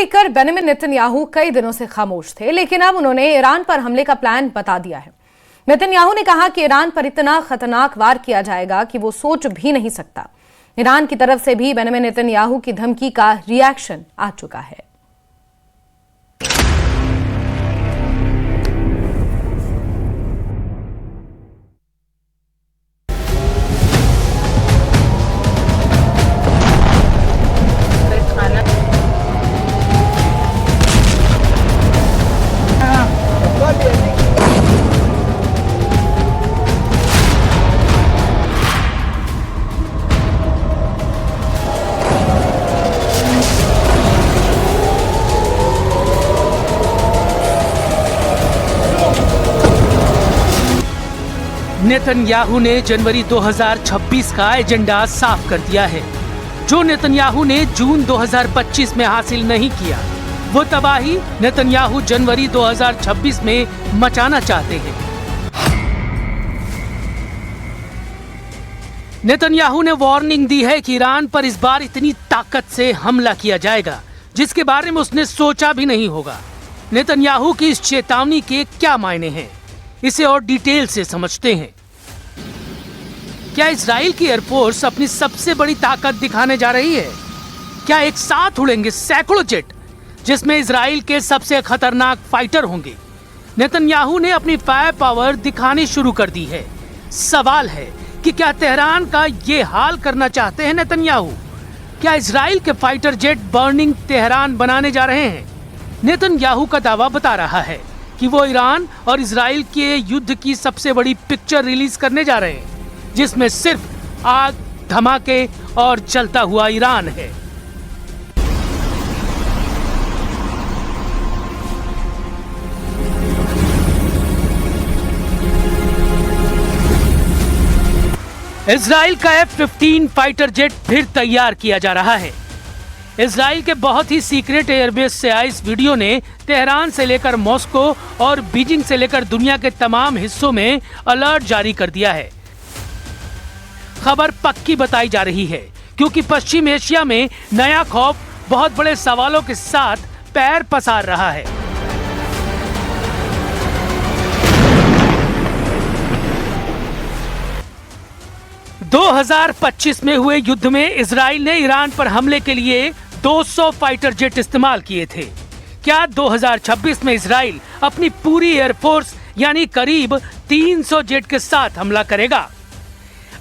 लेकर Benjamin Netanyahu कई दिनों से खामोश थे, लेकिन अब उन्होंने ईरान पर हमले का प्लान बता दिया है। नेतन्याहू ने कहा कि ईरान पर इतना खतरनाक वार किया जाएगा कि वो सोच भी नहीं सकता। ईरान की तरफ से भी बेंजामिन नेतन्याहू की धमकी का रिएक्शन आ चुका है। नेतन्याहू ने जनवरी 2026 का एजेंडा साफ कर दिया है। जो नेतन्याहू ने जून 2025 में हासिल नहीं किया, वो तबाही नेतन्याहू जनवरी 2026 में मचाना चाहते हैं। नेतन्याहू ने वार्निंग दी है कि ईरान पर इस बार इतनी ताकत से हमला किया जाएगा जिसके बारे में उसने सोचा भी नहीं होगा। नेतन्याहू की इस चेतावनी के क्या मायने हैं, इसे और डिटेल से समझते हैं। क्या इजराइल की एयरफोर्स अपनी सबसे बड़ी ताकत दिखाने जा रही है? क्या एक साथ उड़ेंगे सैकड़ों जेट, जिसमें इजराइल के सबसे खतरनाक फाइटर होंगे? नेतन्याहू ने अपनी फायर पावर दिखानी शुरू कर दी है। सवाल है कि क्या तेहरान का ये हाल करना चाहते हैं नेतन्याहू? क्या इजराइल के फाइटर जेट बर्निंग तेहरान बनाने जा रहे हैं? नेतन्याहू का दावा बता रहा है कि वो ईरान और इजराइल के युद्ध की सबसे बड़ी पिक्चर रिलीज करने जा रहे हैं, जिसमें सिर्फ आग, धमाके और जलता हुआ ईरान है। इजराइल का F-15 फाइटर जेट फिर तैयार किया जा रहा है। इजराइल के बहुत ही सीक्रेट एयरबेस से आई इस वीडियो ने तेहरान से लेकर मॉस्को और बीजिंग से लेकर दुनिया के तमाम हिस्सों में अलर्ट जारी कर दिया है। खबर पक्की बताई जा रही है क्योंकि पश्चिम एशिया में नया खौफ बहुत बड़े सवालों के साथ पैर पसार रहा है। – 2025 में हुए युद्ध में इजराइल ने ईरान पर हमले के लिए 200 फाइटर जेट इस्तेमाल किए थे। क्या 2026 में इजराइल अपनी पूरी एयरफोर्स यानी करीब 300 जेट के साथ हमला करेगा?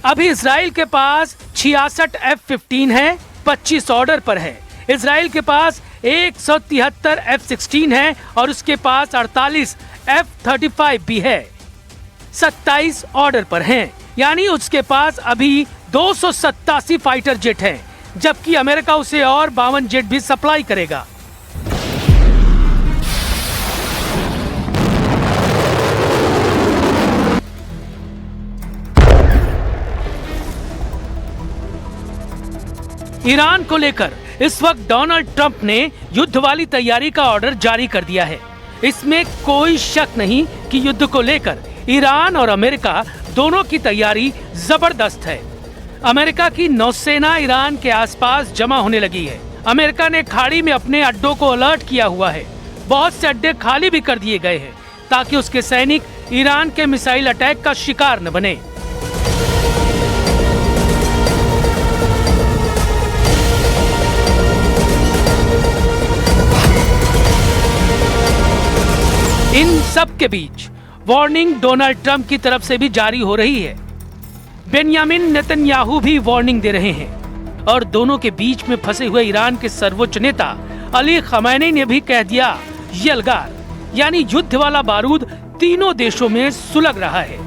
अभी इजराइल के पास 66 F-15 है, 25 ऑर्डर पर है। इजराइल के पास 173 F-16 है और उसके पास 48 F-35 भी है। 27 ऑर्डर पर हैं, यानी उसके पास अभी 287 फाइटर जेट हैं, जबकि अमेरिका उसे और 52 जेट भी सप्लाई करेगा। ईरान को लेकर इस वक्त डोनाल्ड ट्रंप ने युद्ध वाली तैयारी का ऑर्डर जारी कर दिया है। इसमें कोई शक नहीं कि युद्ध को लेकर ईरान और अमेरिका दोनों की तैयारी जबरदस्त है। अमेरिका की नौसेना ईरान के आसपास जमा होने लगी है। अमेरिका ने खाड़ी में अपने अड्डों को अलर्ट किया हुआ है। बहुत से अड्डे खाली भी कर दिए गए हैं ताकि उसके सैनिक ईरान के मिसाइल अटैक का शिकार न बने। इन सब के बीच वार्निंग डोनाल्ड ट्रंप की तरफ से भी जारी हो रही है। बेंजामिन नेतन्याहू भी वार्निंग दे रहे हैं और दोनों के बीच में फंसे हुए ईरान के सर्वोच्च नेता अली खमैनी ने भी कह दिया यलगार, यानी युद्ध वाला बारूद तीनों देशों में सुलग रहा है।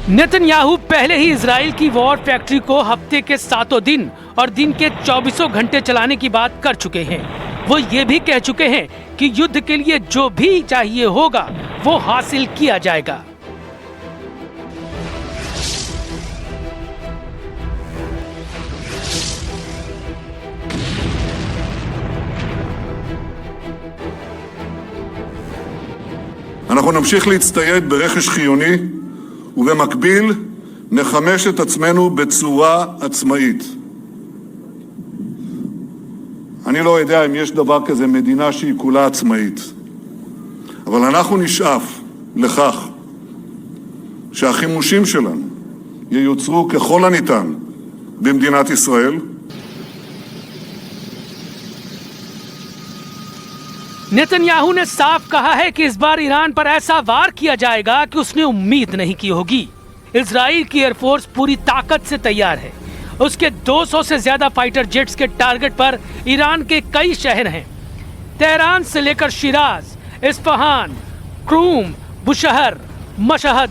नेतन्याहू पहले ही इजराइल की वॉर फैक्ट्री को हफ्ते के 7 दिन और दिन के 24 घंटे चलाने की बात कर चुके हैं। वो ये भी कह चुके हैं कि युद्ध के लिए जो भी चाहिए होगा वो हासिल किया जाएगा। אנחנו נמשיך להצטייד ברכש חיוני, ובמקביל נחמש את עצמנו בצורה עצמאית. אני לא יודע אם יש דבר כזה מדינה שהיא כולה עצמאית, אבל אנחנו נשאף לכך שהחימושים שלנו ייוצרו ככל הניתן במדינת ישראל. नेतन्याहू ने साफ कहा है कि इस बार ईरान पर ऐसा वार किया जाएगा कि उसने उम्मीद नहीं की होगी। इजराइल की एयरफोर्स पूरी ताकत से तैयार है। उसके 200 से ज्यादा फाइटर जेट्स के टारगेट पर ईरान के कई शहर हैं। तेहरान से लेकर शिराज, इस्फहान, क्रूम, बुशहर, मशहद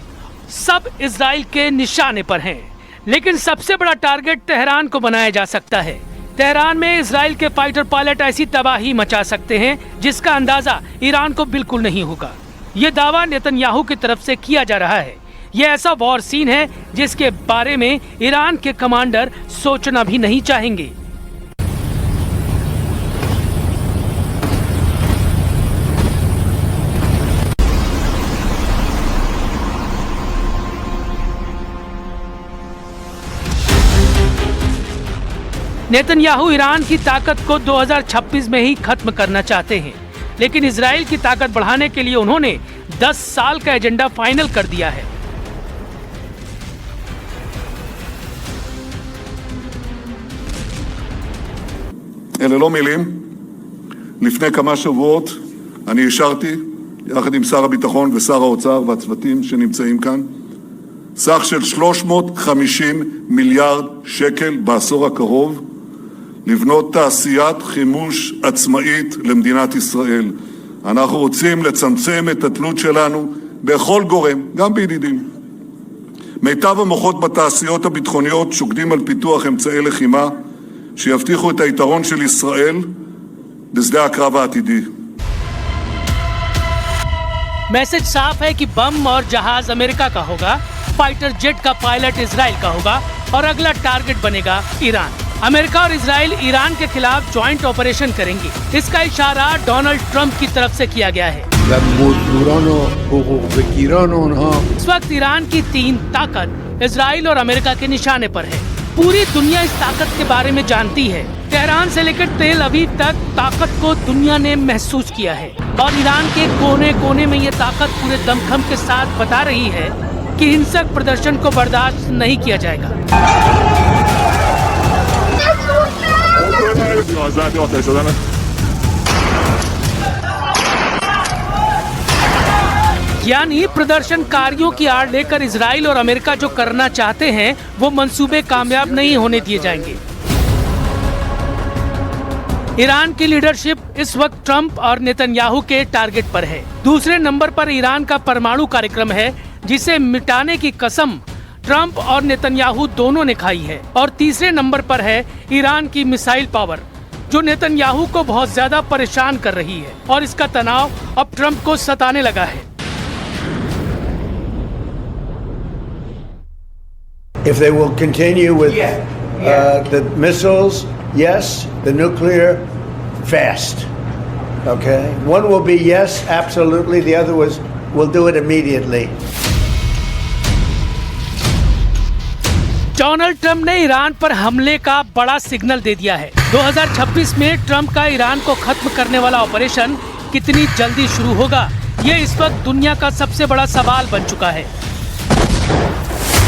सब इजराइल के निशाने पर हैं। लेकिन सबसे बड़ा टारगेट तेहरान को बनाया जा सकता है। तेहरान में इजराइल के फाइटर पायलट ऐसी तबाही मचा सकते हैं जिसका अंदाजा ईरान को बिल्कुल नहीं होगा। ये दावा नेतन्याहू की तरफ से किया जा रहा है। ये ऐसा वॉर सीन है जिसके बारे में ईरान के कमांडर सोचना भी नहीं चाहेंगे। नेतन्याहू ईरान की ताकत को 2026 में ही खत्म करना चाहते हैं, लेकिन इजराइल की ताकत बढ़ाने के लिए उन्होंने 10 साल का एजेंडा फाइनल कर दिया है। אלה לא מילים. לפני כמה שבועות אני אישרתי, יחד עם שר הביטחון ושר האוצר והצוותים שנמצאים כאן, סך של 350 מיליארד שקל בעשור הקרוב, לבנות תעשיית חימוש עצמאית למדינת ישראל. אנחנו רוצים לצמצם את התלות שלנו בכל גורם, גם בידידים. מיטב המוחות בתעשיות הביטחוניות שוקדים על פיתוח אמצעי לחימה שיבטיחו את היתרון של ישראל בשדה הקרב העתידי. मैसेज साफ है कि बम और जहाज अमेरिका का होगा, फाइटर जेट का पायलट इजराइल का होगा और अगला टारगेट बनेगा ईरान। अमेरिका और इजराइल ईरान के खिलाफ जॉइंट ऑपरेशन करेंगे। इसका इशारा डोनाल्ड ट्रंप की तरफ से किया गया है। इस वक्त ईरान की 3 ताकत इजराइल और अमेरिका के निशाने पर है। पूरी दुनिया इस ताकत के बारे में जानती है। तेहरान से लेकर तेल अवीव तक ताकत को दुनिया ने महसूस किया है और ईरान के कोने कोने में ये ताकत पूरे दमखम के साथ बता रही है कि हिंसक प्रदर्शन को बर्दाश्त नहीं किया जाएगा। यानी प्रदर्शनकारियों की आड़ लेकर इजराइल और अमेरिका जो करना चाहते हैं वो मंसूबे कामयाब नहीं होने दिए जाएंगे। ईरान की लीडरशिप इस वक्त ट्रंप और नेतन्याहू के टारगेट पर है। दूसरे नंबर पर ईरान का परमाणु कार्यक्रम है जिसे मिटाने की कसम ट्रंप और नेतन्याहू दोनों ने खाई है। और तीसरे नंबर पर है ईरान की मिसाइल पावर जो नेतन्याहू को बहुत ज्यादा परेशान कर रही है और इसका तनाव अब ट्रंप को सताने लगा है। If they will continue with the missiles, yes. The nuclear, fast. Okay? One will be yes, absolutely. The other will do it immediately. Donald Trump ने ईरान पर हमले का बड़ा सिग्नल दे दिया है। 2026 में ट्रंप का ईरान को खत्म करने वाला ऑपरेशन कितनी जल्दी शुरू होगा, ये इस वक्त दुनिया का सबसे बड़ा सवाल बन चुका है।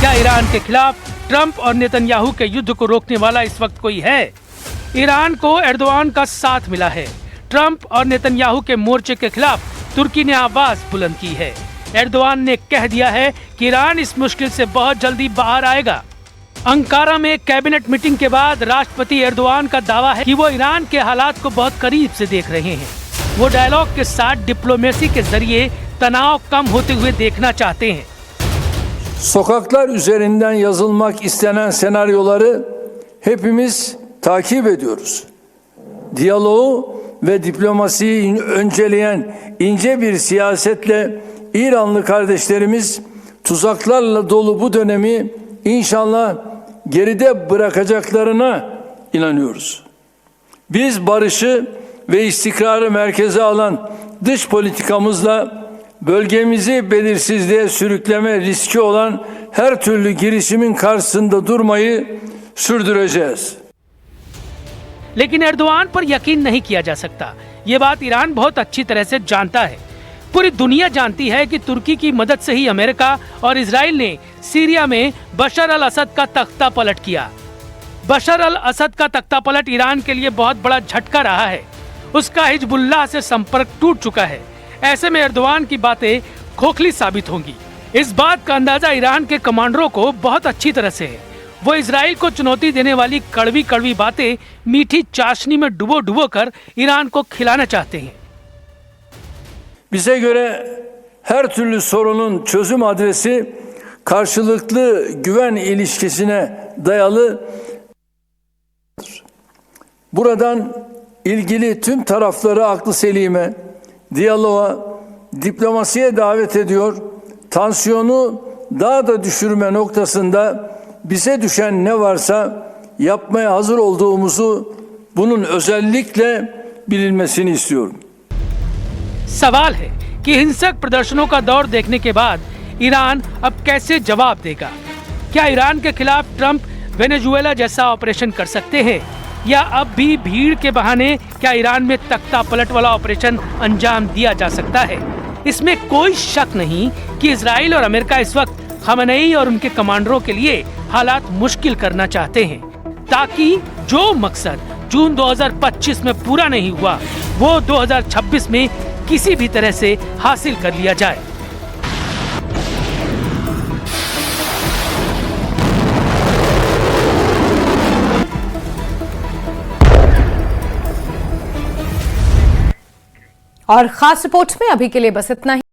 क्या ईरान के खिलाफ ट्रंप और नेतन्याहू के युद्ध को रोकने वाला इस वक्त कोई है? ईरान को एर्दोआन का साथ मिला है। ट्रंप और नेतन्याहू के मोर्चे के खिलाफ तुर्की ने आवाज बुलंद की है। एर्दोआन ने कह दिया है कि ईरान इस मुश्किल से बहुत जल्दी बाहर आएगा। अंकारा में कैबिनेट मीटिंग के बाद राष्ट्रपति एर्दोआन का दावा है कि वो ईरान के हालात को बहुत करीब से देख रहे हैं। वो डायलॉग के साथ डिप्लोमेसी के जरिए तनाव कम होते हुए देखना चाहते हैं। Sokaklar üzerinden yazılmak istenen senaryoları hepimiz takip ediyoruz. Diyaloğu ve diplomasiyi önceleyen ince bir siyasetle İranlı kardeşlerimiz tuzaklarla dolu bu dönemi inşallah geride bırakacaklarına inanıyoruz. Biz barışı ve istikrarı merkeze alan dış politikamızla bölgemizi belirsizliğe sürükleme riski olan her türlü girişimin karşısında durmayı sürdüreceğiz. लेकिन Erdogan पर यकीन नहीं किया जा सकता। ये बात Iran बहुत अच्छी तरह से जानता है। पूरी दुनिया जानती है कि तुर्की की मदद से ही अमेरिका और इजराइल ने सीरिया में बशर अल असद का तख्ता पलट किया। बशर अल असद का तख्ता पलट ईरान के लिए बहुत बड़ा झटका रहा है। उसका हिजबुल्लाह से संपर्क टूट चुका है। ऐसे में एर्दोआन की बातें खोखली साबित होंगी। इस बात का अंदाजा ईरान के कमांडरों को बहुत अच्छी तरह से है। वो इजराइल को चुनौती देने वाली कड़वी कड़वी बातें मीठी चाशनी में डुबो डुबो कर ईरान को खिलाना चाहते हैं। Bize göre her türlü sorunun çözüm adresi karşılıklı güven ilişkisine dayalı. Buradan ilgili tüm tarafları aklı selime, diyaloğa, diplomasiye davet ediyor. Tansiyonu daha da düşürme noktasında bize düşen ne varsa yapmaya hazır olduğumuzu bunun özellikle bilinmesini istiyorum. सवाल है कि हिंसक प्रदर्शनों का दौर देखने के बाद ईरान अब कैसे जवाब देगा। क्या ईरान के खिलाफ ट्रंप वेनेजुएला जैसा ऑपरेशन कर सकते हैं, या अब भी भीड़ के बहाने क्या ईरान में तख्ता पलट वाला ऑपरेशन अंजाम दिया जा सकता है। इसमें कोई शक नहीं कि इजराइल और अमेरिका इस वक्त खमेनेई और उनके कमांडरों के लिए हालात मुश्किल करना चाहते हैं, ताकि जो मकसद जून 2025 में पूरा नहीं हुआ वो 2026 में किसी भी तरह से हासिल कर लिया जाए। और खास रिपोर्ट में अभी के लिए बस इतना ही।